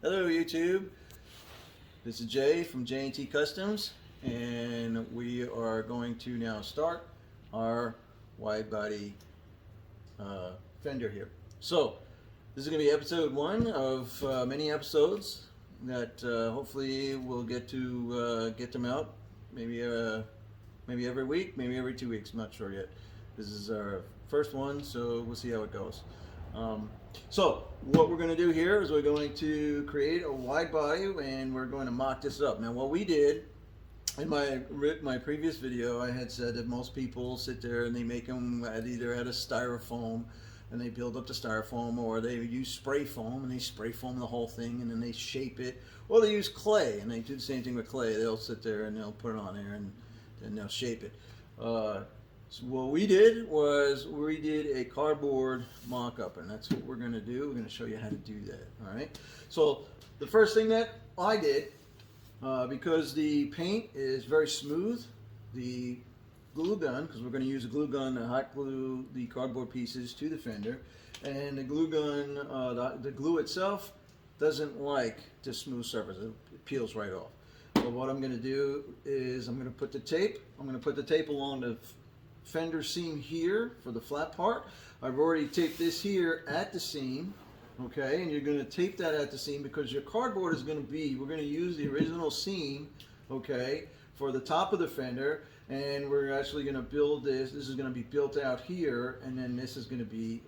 Hello YouTube, this is Jay from J&T Customs, and we are going to now start our wide body fender here. So this is going to be episode 1 of many episodes that hopefully we'll get them out maybe every week, maybe every 2 weeks. I'm not sure yet. This is our first one, so we'll see how it goes. So what we're going to do here is we're going to create a wide body, and we're going to mock this up. Now what we did in my previous video, I had said that most people sit there and they make them either out of styrofoam, and they build up the styrofoam, or they use spray foam and they spray foam the whole thing and then they shape it, or they use clay and they do the same thing with clay. They'll sit there and they'll put it on there and then they'll shape it. So what we did was we did a cardboard mock-up, and that's what we're going to do. We're going to show you how to do that. All right. So the first thing that I did, because the paint is very smooth, the glue gun, because we're going to use a glue gun to hot glue the cardboard pieces to the fender, and the glue gun, the glue itself doesn't like the smooth surface. It peels right off. So what I'm going to do is I'm going to put the tape. I'm going to put the tape along the fender seam here for the flat part. I've already taped this here at the seam, okay, and you're going to tape that at the seam because your cardboard is going to be, we're going to use the original seam, okay, for the top of the fender, and we're actually going to build this is going to be built out here, and then this is going to be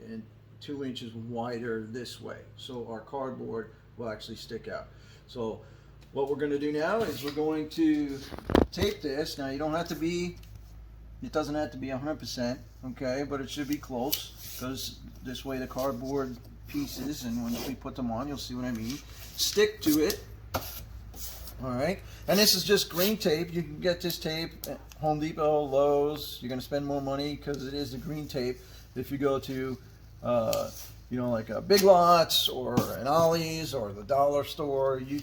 2 inches wider this way, so our cardboard will actually stick out. So what we're going to do now is we're going to tape this. Now you don't have to be, it doesn't have to be 100%, okay, but it should be close, because this way the cardboard pieces, and when we put them on, you'll see what I mean, stick to it. All right, and this is just green tape. You can get this tape at Home Depot, Lowe's. You're going to spend more money because it is the green tape. If you go to, you know, like a Big Lots or an Ollie's or the dollar store, you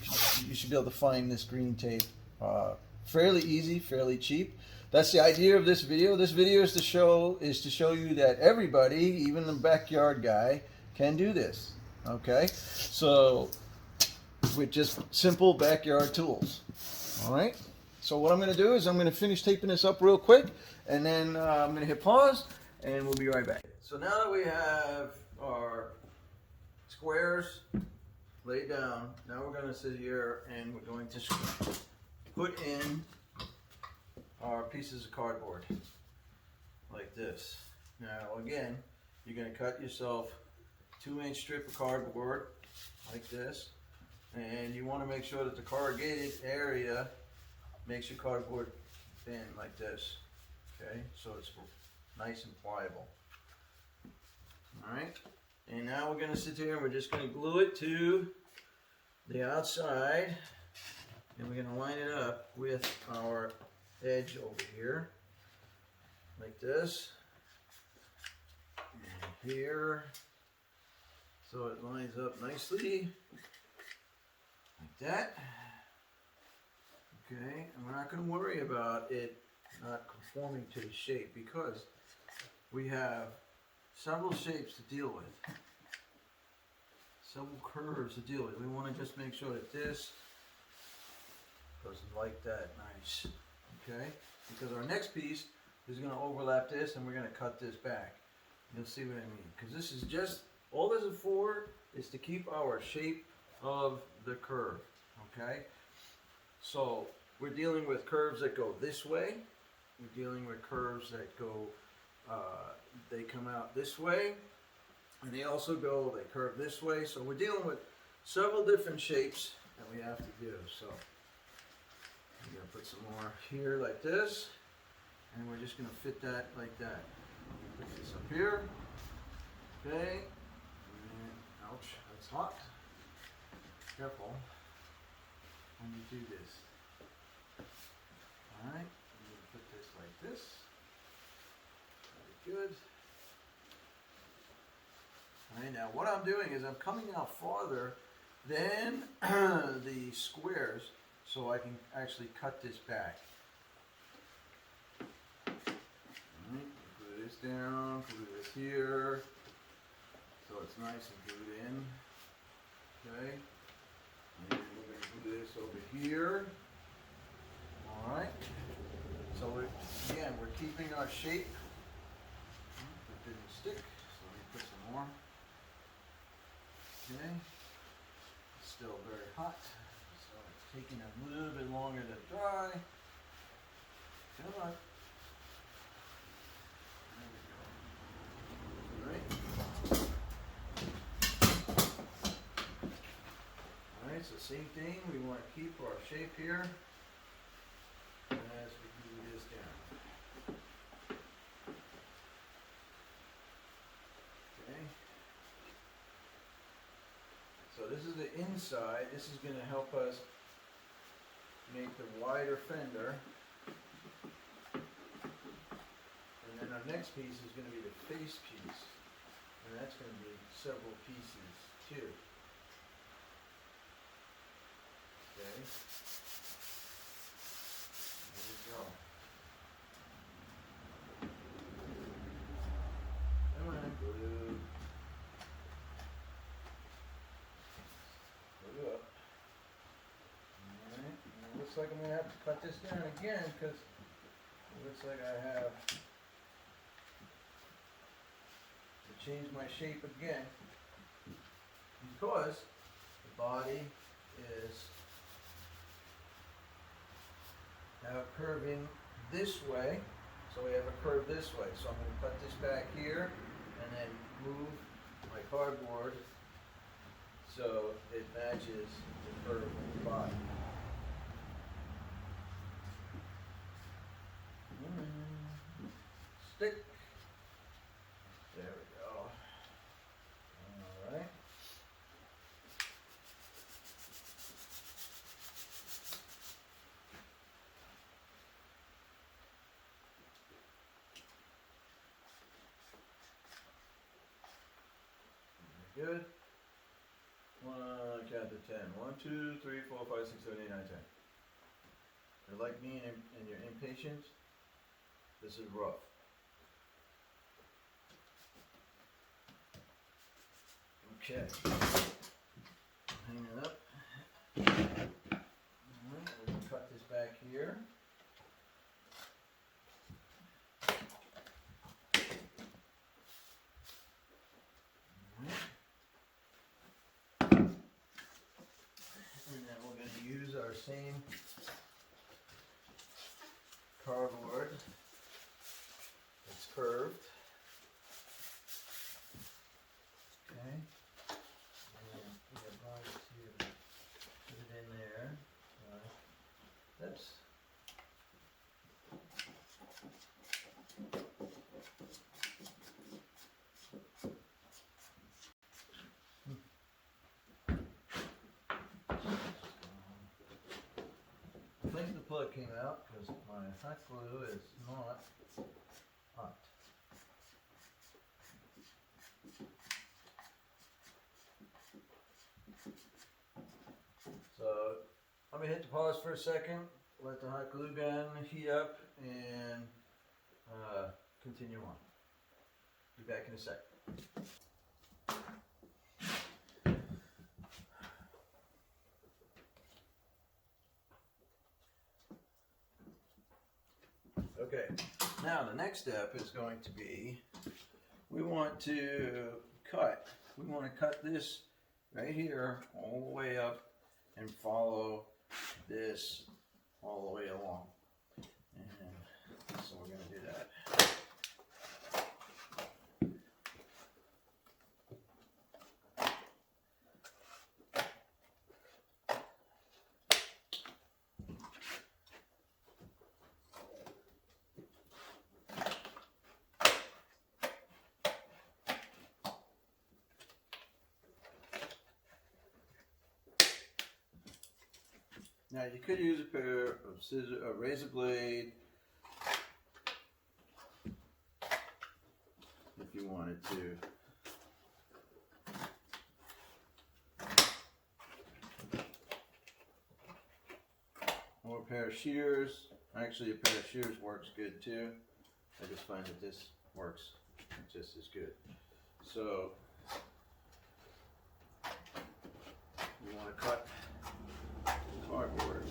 should be able to find this green tape fairly easy, fairly cheap. That's the idea of this video. This video is to show you that everybody, even the backyard guy, can do this. Okay, so with just simple backyard tools. All right. So what I'm going to do is I'm going to finish taping this up real quick, and then I'm going to hit pause, and we'll be right back. So now that we have our squares laid down, now we're going to sit here and we're going to put in our pieces of cardboard like this. Now again, you're going to cut yourself a 2-inch strip of cardboard like this, and you want to make sure that the corrugated area makes your cardboard thin like this, okay, so it's nice and pliable. Alright, and now we're going to sit here and we're just going to glue it to the outside, and we're going to line it up with our edge over here like this, and here, so it lines up nicely like that. Okay, and we're not going to worry about it not conforming to the shape, because we have several shapes to deal with, several curves to deal with. We want to just make sure that this goes like that, nice. Okay, because our next piece is going to overlap this, and we're going to cut this back. You'll see what I mean, because this is just, all this is for is to keep our shape of the curve. Okay, so we're dealing with curves that go this way, we're dealing with curves that go, they come out this way, and they also go, they curve this way, so we're dealing with several different shapes that we have to do. So I'm going to put some more here like this, and we're just going to fit that like that. Put this up here, okay, and ouch, that's hot. Careful when you do this. Alright, I'm going to put this like this. Very good. Alright, now what I'm doing is I'm coming out farther than the squares, so I can actually cut this back. Alright, glue this down, glue this here, so it's nice and glued in. Okay. here. All right. So again, we're keeping our shape. That didn't stick, so let me put some more. Okay. It's still very hot, so it's taking a little bit longer to dry. Come on. There we go. All right, so same thing. We want to keep our shape here as we glue this down. Okay. So this is the inside. This is going to help us make the wider fender. And then our next piece is going to be the face piece. And that's going to be several pieces too. Okay. There we go. Come on, glue. Glue up. Alright. It looks like I'm going to have to cut this down again because it looks like I have to change my shape again because the body is now curving this way, so we have a curve this way. So I'm going to cut this back here and then move my cardboard so it matches the curve of the body. Stick. There we go. All right. Good. Count to 10. 1, 2, 3, 4, 5, 6, 7, 8, 9, 10. You're like me and you're impatient. This is rough. Okay. Hang it up. Alright, we can cut this back here. And then we're going to use our same cardboard that's curved. Okay. And we're going to put it in there. Oops. I think the plug came out because my hot glue is not hot. So I'm going to hit the pause for a second, let the hot glue gun heat up, and continue on. Be back in a sec. Okay, now the next step is going to be, we want to cut this right here all the way up and follow this all the way along. And so we're going to do that. Now you could use a pair of scissors, a razor blade, if you wanted to. Or a pair of shears. Actually, a pair of shears works good too. I just find that this works just as good. So you want to cut cardboard.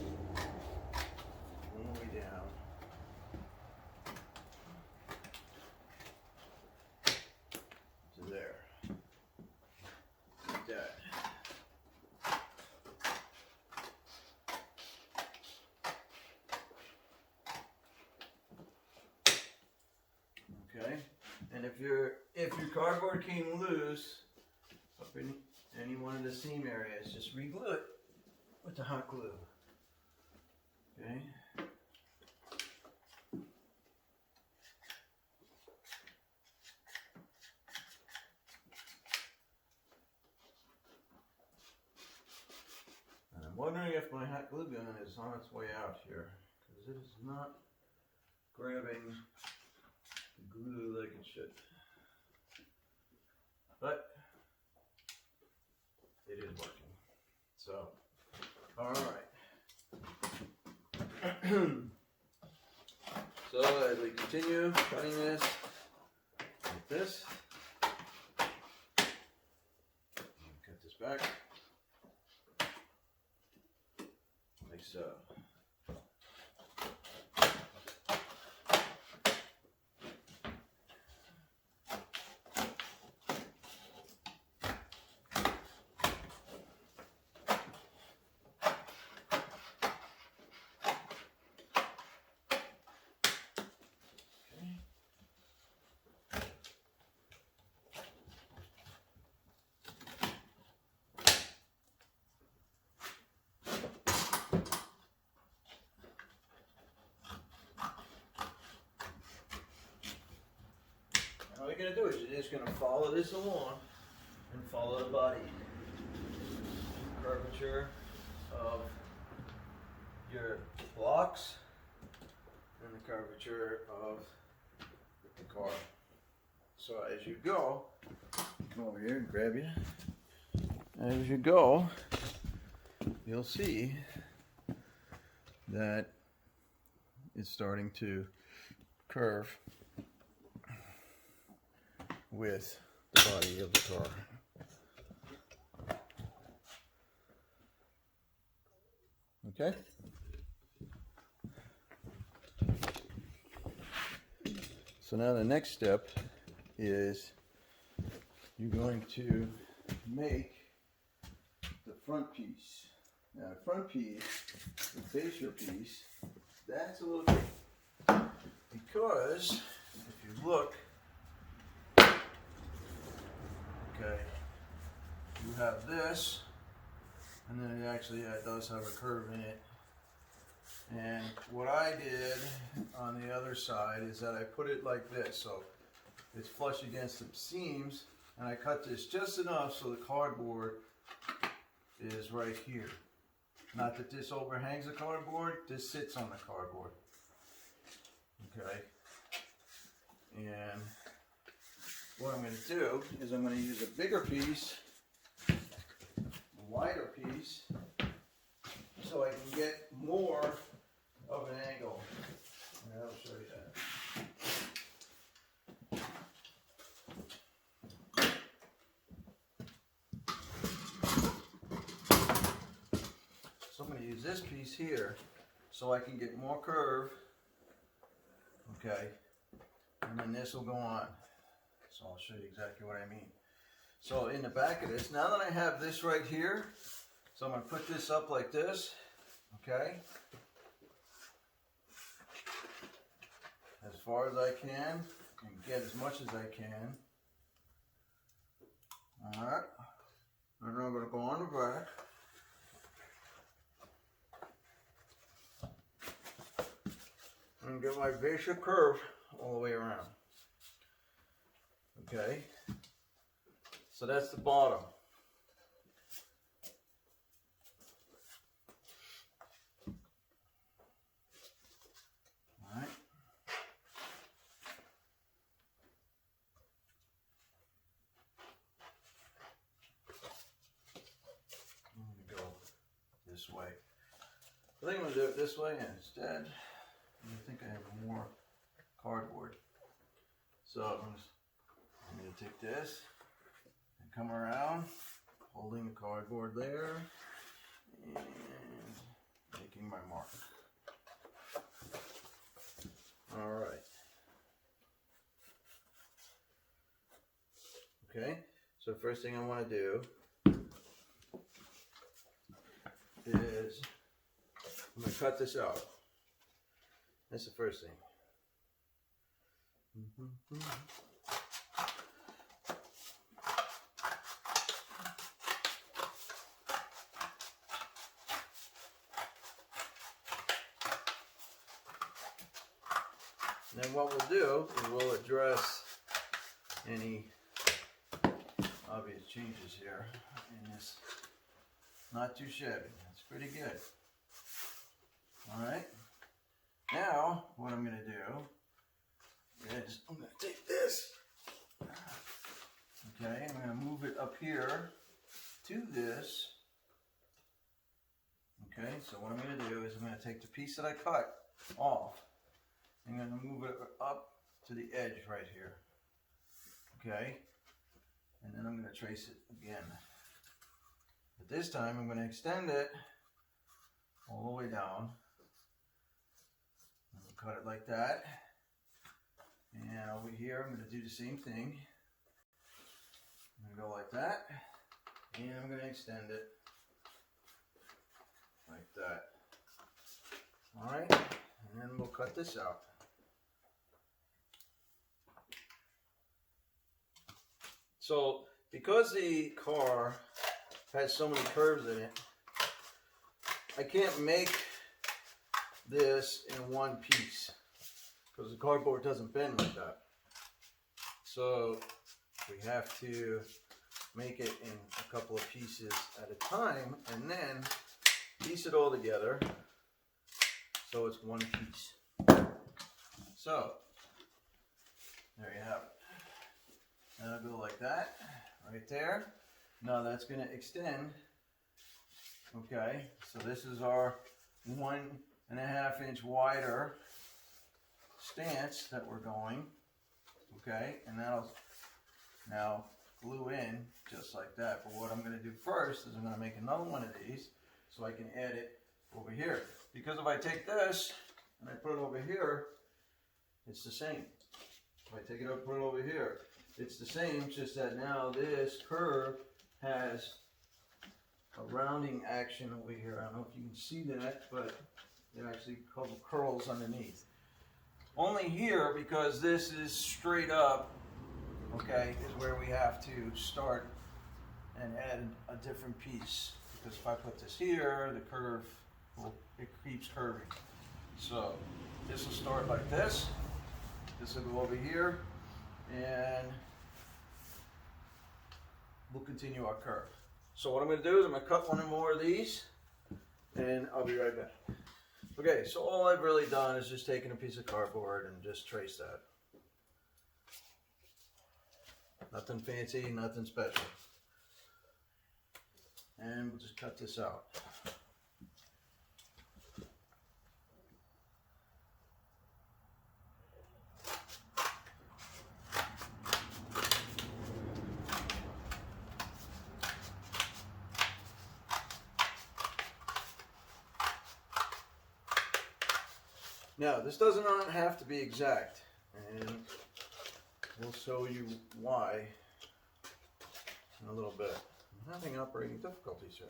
And if your cardboard came loose up in any one of the seam areas, just re-glue it with the hot glue. Okay. And I'm wondering if my hot glue gun is on its way out here, because it is not grabbing the glue like it should. But it is working. So, all right. So as we continue cutting this like this, cut this back like so. All you're going to do is you're just going to follow this along and follow the body. Curvature of your blocks and the curvature of the car. So as you go, come over here and grab you. As you go, you'll see that it's starting to curve with the body of the car. Okay? So now the next step is you're going to make the front piece. Now the front piece, the facial piece, that's a little tricky because if you look, okay, you have this, and then it actually does have a curve in it. And what I did on the other side is that I put it like this, so it's flush against the seams, and I cut this just enough so the cardboard is right here. Not that this overhangs the cardboard, this sits on the cardboard. Okay. And what I'm going to do is I'm going to use a bigger piece, a wider piece, so I can get more of an angle. And I'll show you that. So I'm going to use this piece here so I can get more curve. Okay. And then this will go on. So I'll show you exactly what I mean. So in the back of this, now that I have this right here, so I'm going to put this up like this, okay? As far as I can, and get as much as I can. Alright, and then I'm going to go on the back. And get my basic curve all the way around. Okay, so that's the bottom. All right. I'm going to go this way. I think I'm going to do it this way instead. I think I have more cardboard. So I'm going to take this and come around, holding the cardboard there, and making my mark. All right. Okay, so first thing I want to do is I'm going to cut this out. That's the first thing. then what we'll do is we'll address any obvious changes here in this. Not too shabby. That's pretty good. Alright. Now, what I'm going to do is I'm going to take this. Okay, I'm going to move it up here to this. Okay, so what I'm going to do is I'm going to take the piece that I cut off. I'm going to move it up to the edge right here. Okay, and then I'm going to trace it again. But this time I'm going to extend it all the way down. Cut it like that. And over here I'm going to do the same thing. I'm going to go like that. And I'm going to extend it like that. Alright, and then we'll cut this out. So, because the car has so many curves in it, I can't make this in one piece because the cardboard doesn't bend like that. So we have to make it in a couple of pieces at a time and then piece it all together so it's one piece. So there you have it. That'll go like that right there. Now that's going to extend. Okay, so this is our 1.5 inch wider stance that we're going. Okay, and that'll now glue in just like that. But what I'm going to do first is I'm going to make another one of these so I can add it over here. Because if I take this and I put it over here, it's the same. If I take it up, put it over here, it's the same, just that now this curve has a rounding action over here. I don't know if you can see that, but it actually curls underneath. Only here, because this is straight up, okay, is where we have to start and add a different piece. Because if I put this here, the curve, it keeps curving. So this will start like this. This will go over here, and we'll continue our curve. So what I'm going to do is I'm going to cut one more of these, and I'll be right back. Okay, so all I've really done is just taken a piece of cardboard and just traced that. Nothing fancy, nothing special. And we'll just cut this out. Now, this does not have to be exact, and we'll show you why in a little bit. I'm having operating difficulties here.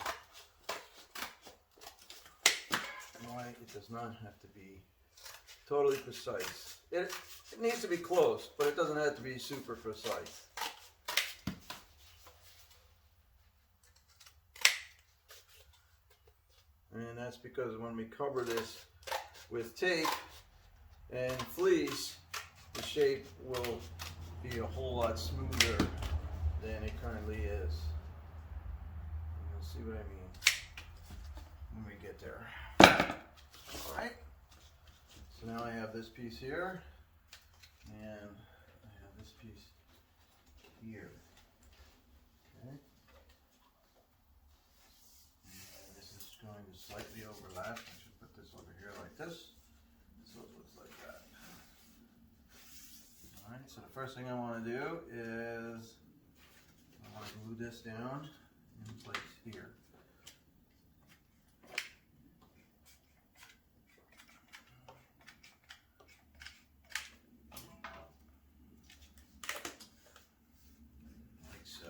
Why it does not have to be totally precise. It needs to be close, but it doesn't have to be super precise. And that's because when we cover this with tape and fleece, the shape will be a whole lot smoother than it currently is. And you'll see what I mean when we get there. Alright, so now I have this piece here, and I have this piece here. Okay. And this is going to slightly overlap. I should put this over here like this. So it looks like that. Alright, so the first thing I want to do is I want to glue this down in place here. Like so.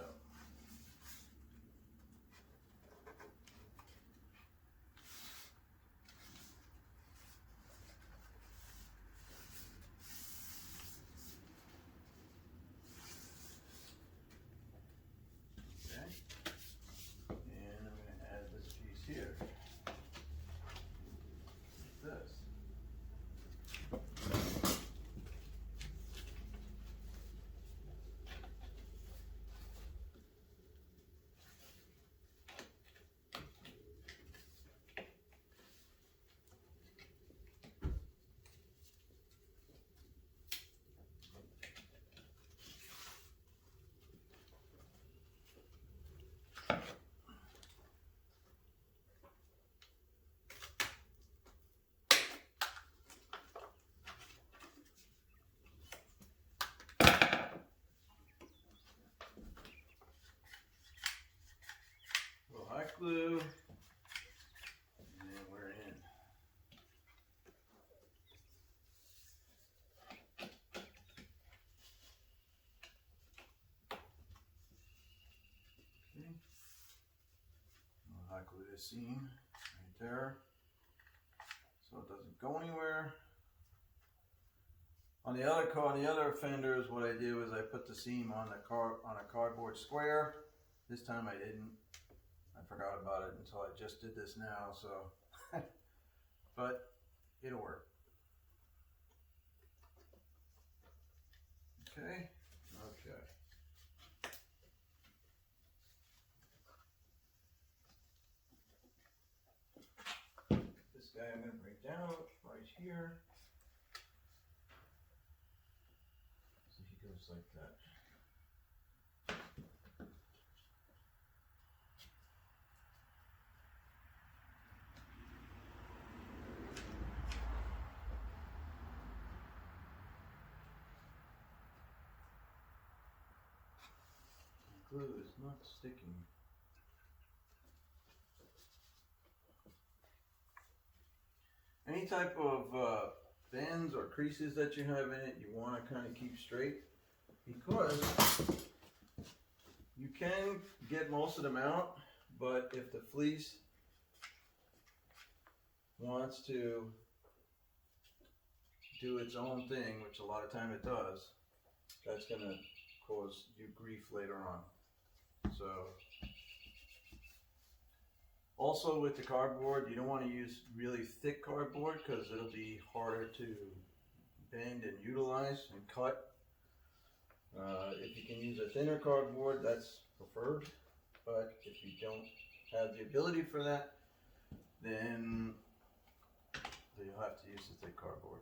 glue, and we're in. Okay. I'll hot glue this seam right there so it doesn't go anywhere. On the other fenders, what I do is I put the seam on a cardboard square. This time I didn't. I forgot about it until I just did this now. So, but it'll work. Okay. Okay. This guy I'm going to bring down right here. Goes like that. The glue is not sticking. Any type of bends or creases that you have in it, you want to kind of keep straight, because you can get most of them out, but if the fleece wants to do its own thing, which a lot of time it does, that's going to cause you grief later on. So, also with the cardboard, you don't want to use really thick cardboard because it'll be harder to bend and utilize and cut. If you can use a thinner cardboard, that's preferred, but if you don't have the ability for that, then you'll have to use the thick cardboard.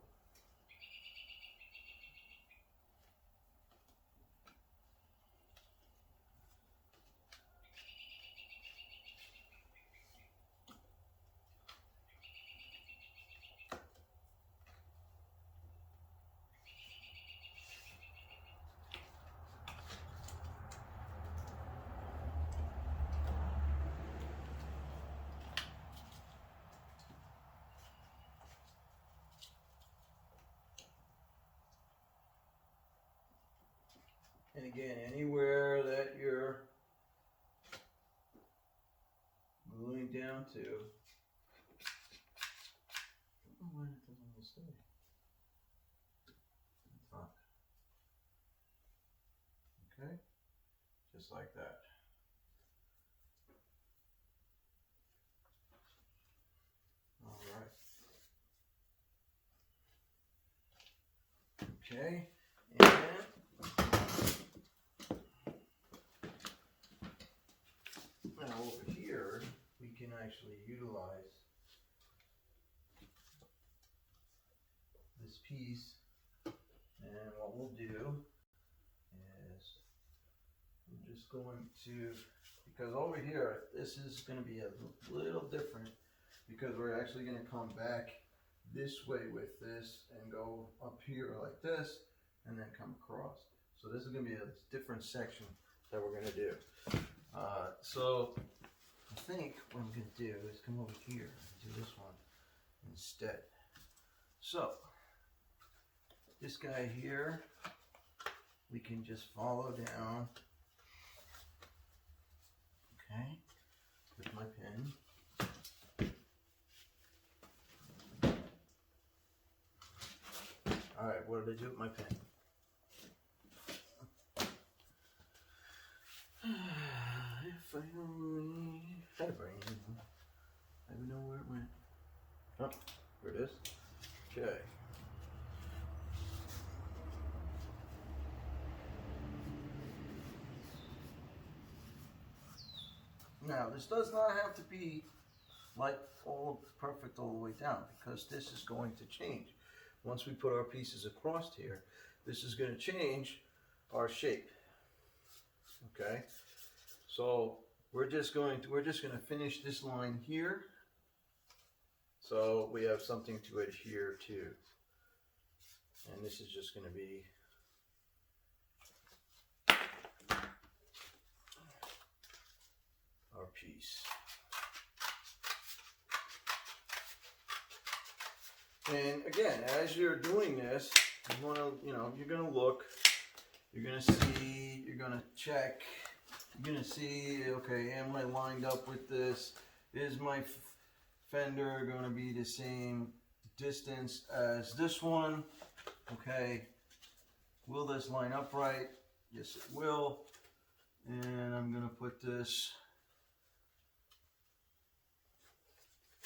And again, anywhere that you're gluing down to, I don't know why it doesn't want to stay. It's not. Okay, just like that. All right. Okay, and now over here, we can actually utilize this piece, and what we'll do is I'm just going to, because over here, this is going to be a little different, because we're actually going to come back this way with this and go up here like this and then come across. So this is going to be a different section that we're going to do. So I think what I'm going to do is come over here and do this one instead. So this guy here, we can just follow down, okay, with my pen. All right, what did I do with my pen? If I only had a brain, I would know where it went. Oh, here it is. Okay. Now, this does not have to be like all perfect all the way down, because this is going to change. Once we put our pieces across here, this is going to change our shape. Okay, so we're just going to finish this line here, so we have something to adhere to, and this is just going to be our piece. And again, as you're doing this, you want to, you're going to look, you're going to see, you're going to check, you're going to see, okay, am I lined up with this? Is my fender going to be the same distance as this one? Okay, will this line up right? Yes, it will. And I'm going to put this,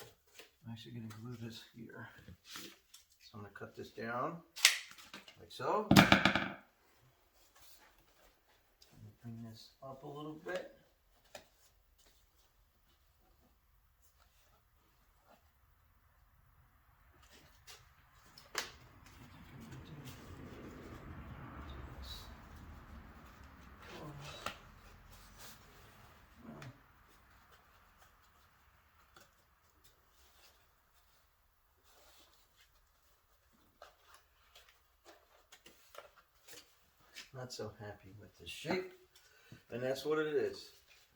I'm actually going to glue this here. So I'm going to cut this down like so. Bring this up a little bit. Not so happy with the shape, and that's what it is.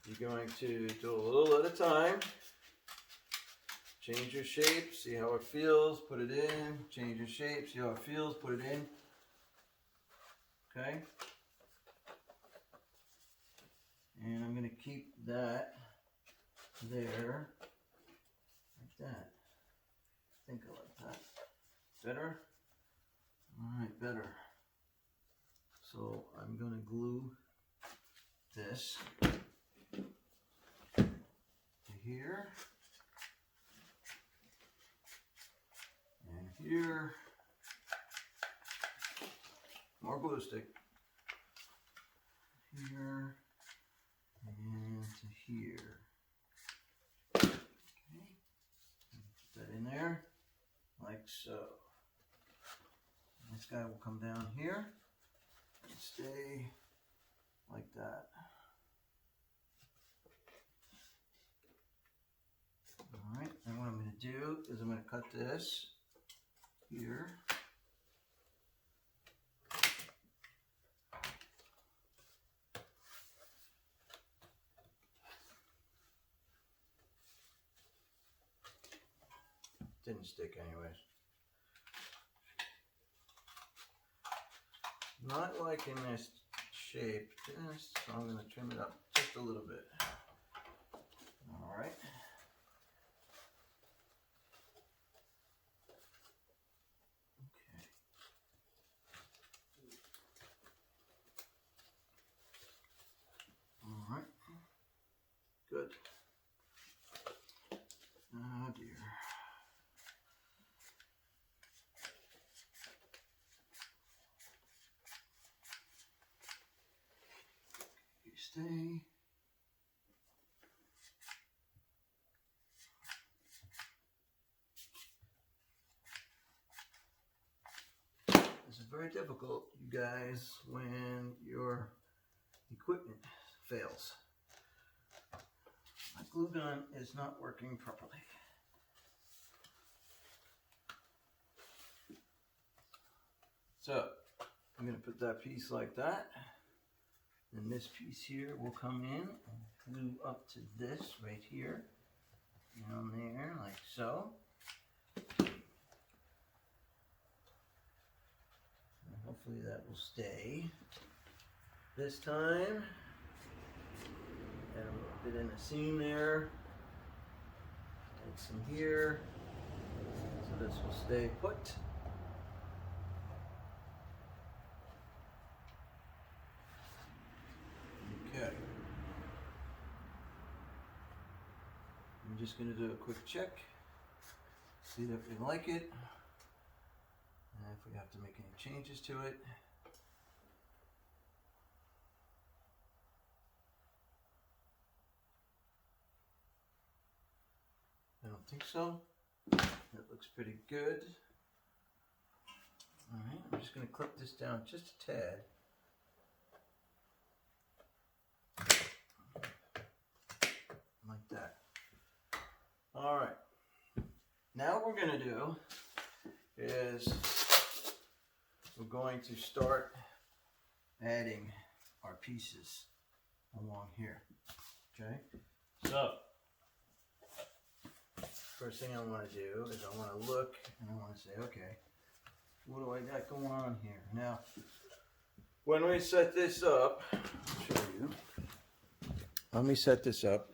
You're going to do a little at a time. Change your shape, see how it feels, put it in. Change your shape, see how it feels, put it in. Okay? And I'm going to keep that there, like that. I think I like that. Better? Alright, better. So I'm going to glue this to here and here. More glue stick. Here and to here. Okay. Put that in there like so. This guy will come down here. Stay like that. Alright, and what I'm going to do is I'm going to cut this here. Didn't stick anyways. Not liking this shape, so I'm going to trim it up just a little bit. Alright. Okay. Alright. Good. Oh dear. Stay. This is very difficult, you guys, when your equipment fails. My glue gun is not working properly. So, I'm going to put that piece like that. And this piece here will come in and glue up to this right here, down there, like so. And hopefully that will stay this time. Add a little bit in the seam there. Add some here, so this will stay put. Okay. I'm just going to do a quick check, see if we like it, and if we have to make any changes to it. I don't think so. That looks pretty good. Alright, I'm just going to clip this down just a tad. Like that. Alright. Now what we're going to do is we're going to start adding our pieces along here. Okay? So first thing I want to do is I want to look and I want to say, okay, what do I got going on here? Now, when we set this up, I'll show you. When we set this up,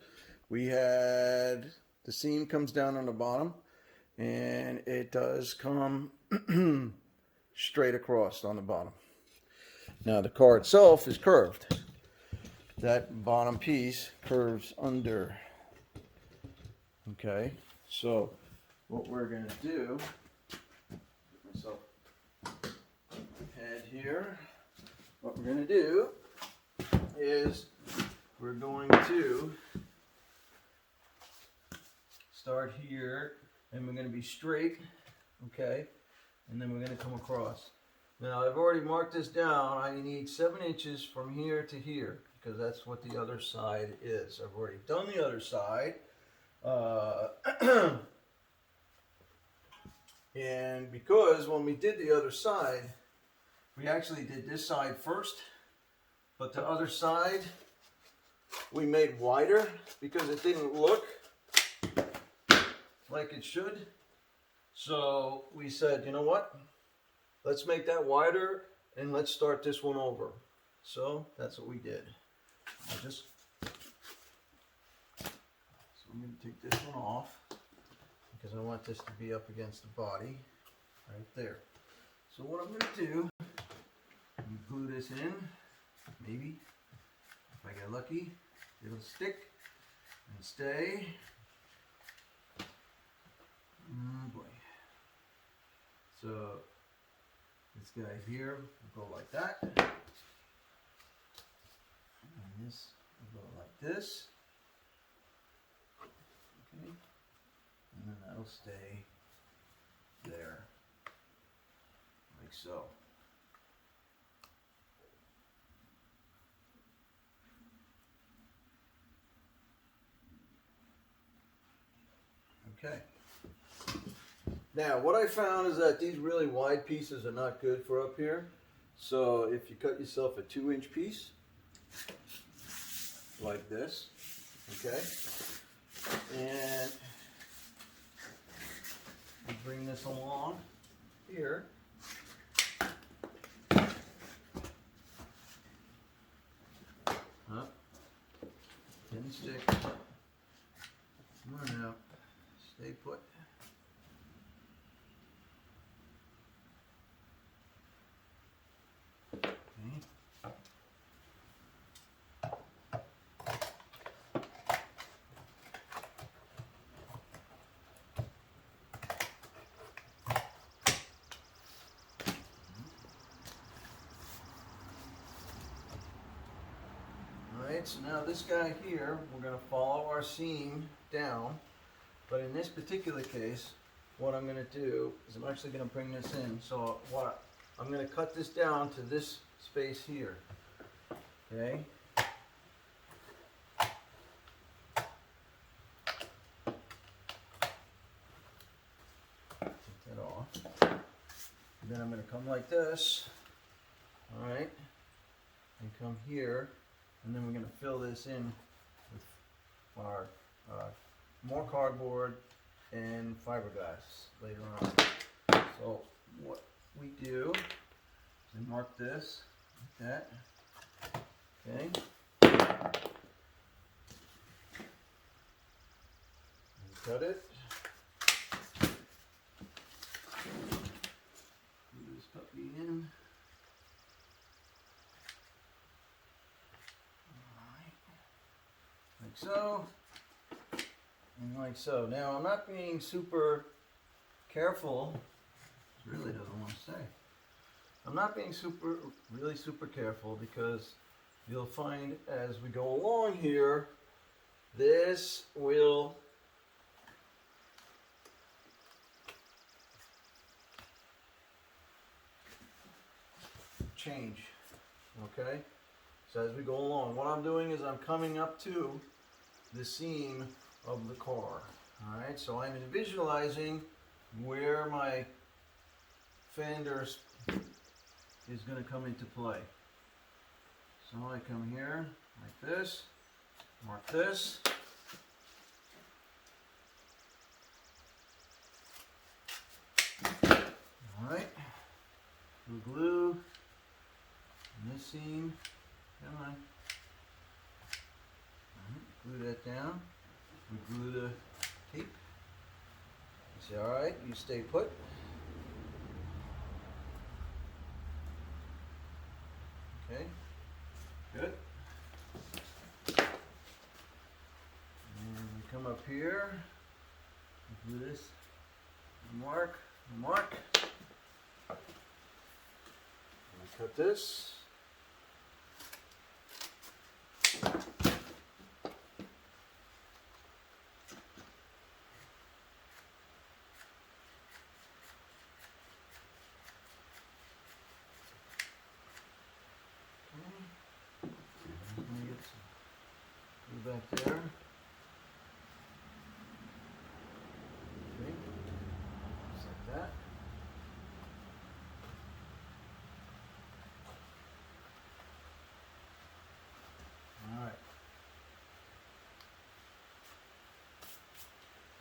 we had the seam comes down on the bottom, and it does come straight across on the bottom. Now the car itself is curved. That bottom piece curves under. Okay, so what we're going to do, myself head here, what we're going to do is we're going to start here, and we're going to be straight, okay, and then we're going to come across. Now I've already marked this down. I need 7 inches from here to here because that's what the other side is. I've already done the other side. And because when we did the other side, we actually did this side first, but the other side we made wider because it didn't look like it should. So we said, you know what? Let's make that wider and let's start this one over. So that's what we did. So I'm going to take this one off because I want this to be up against the body right there. So what I'm going to do, I'm glue this in. Maybe if I get lucky, it'll stick and stay. Oh boy. So this guy here will go like that. And this will go like this. Okay. And then that'll stay there. Like so. Okay. Now, what I found is that these really wide pieces are not good for up here. So if you cut yourself a 2-inch piece, like this, okay, and you bring this along here, didn't stick, come on now, stay put. Alright, so now this guy here, we're going to follow our seam down, but in this particular case, what I'm going to do is I'm actually going to bring this in. So what I'm going to cut this down to this space here. Okay. Take that off. And then I'm going to come like this. Alright. And come here. And then we're going to fill this in with our more cardboard and fiberglass later on. So what we do is we mark this like that. Okay. And cut it. Put this puppy in. Like so, and like so. Now I'm not being super careful. It really doesn't want to say. I'm not being really super careful because you'll find as we go along here, this will change. Okay? So as we go along, what I'm doing is I'm coming up to the seam of the car. Alright, so I'm visualizing where my fender is going to come into play. So I come here like this, mark this, seam. Come on. Glue that down. We glue the tape. You say, all right, you stay put. Okay, good. And we come up here, do this, mark, mark. And we cut this. Back there. Okay. Just like that. All right.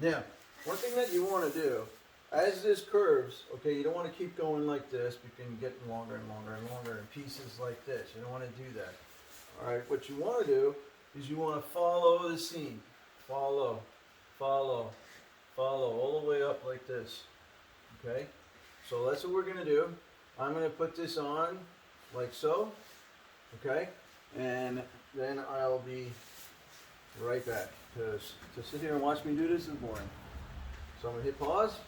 Now, one thing that you want to do, as this curves, okay, you don't want to keep going like this. You can get longer and longer and longer in pieces like this. You don't want to do that. All right. What you want to do is you want to follow the seam. Follow, follow, follow, all the way up like this. Okay? So that's what we're going to do. I'm going to put this on like so. Okay? And then I'll be right back. Because to sit here and watch me do this is boring. So I'm going to hit pause.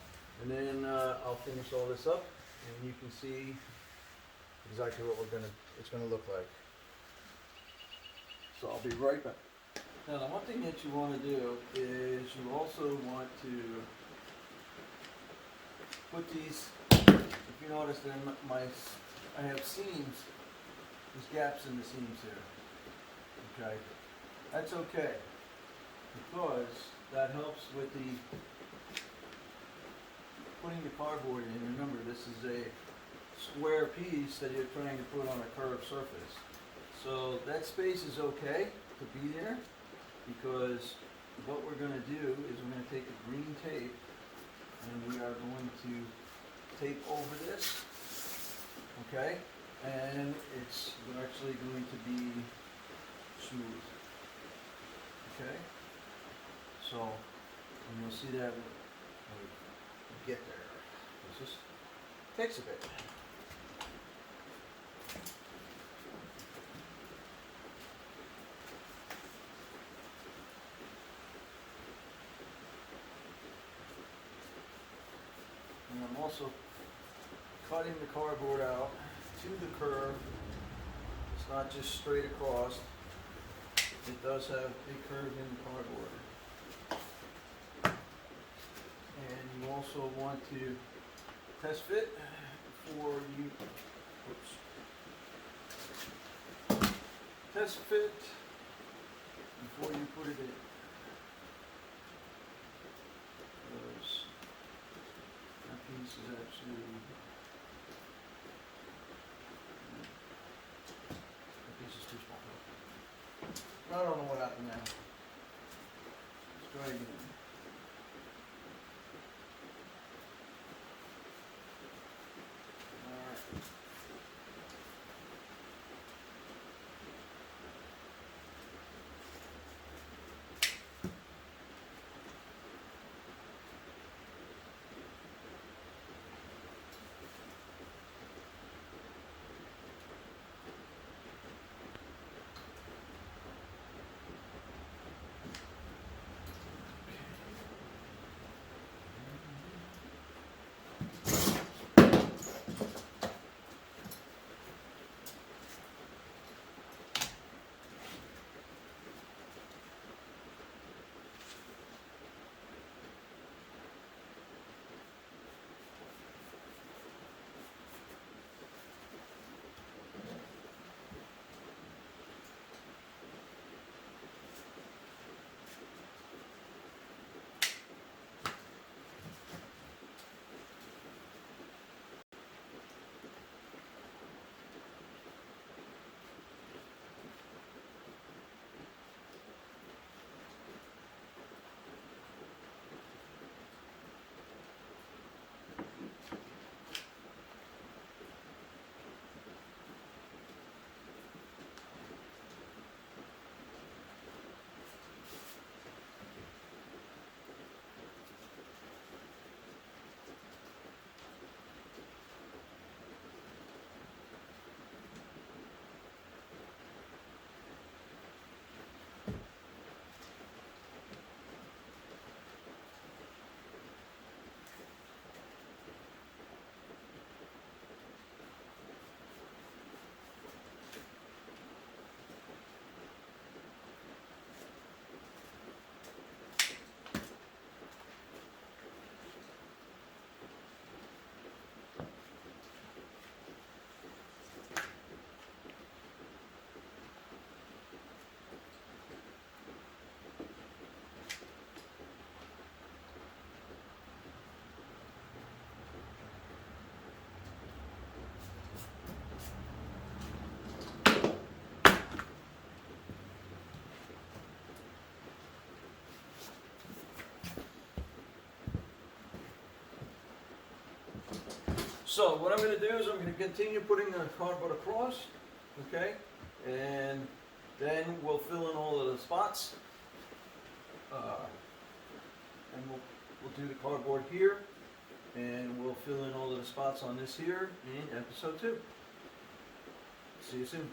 And then I'll finish all this up. And you can see exactly what it's going to look like. So I'll be right back. Now the one thing that you want to do is you also want to put these, if you notice then I have seams, there's gaps in the seams here. Okay. That's okay. Because that helps with the putting the cardboard in. Remember, this is a square piece that you're trying to put on a curved surface. So that space is okay to be there, because what we're going to do is we're going to take a green tape and we are going to tape over this, okay, and it's actually going to be smooth, okay, so and you'll see that when we get there. It just takes a bit. And I'm also cutting the cardboard out to the curve. It's not just straight across. It does have a curve in the cardboard. And you also want to test fit before you, test fit before you put it in. Piece is actually, that piece is too small. I don't know what happened there. Let's try again. Alright. So what I'm going to do is I'm going to continue putting the cardboard across, okay, and then we'll fill in all of the spots, and we'll do the cardboard here, and we'll fill in all of the spots on this here in episode 2. See you soon.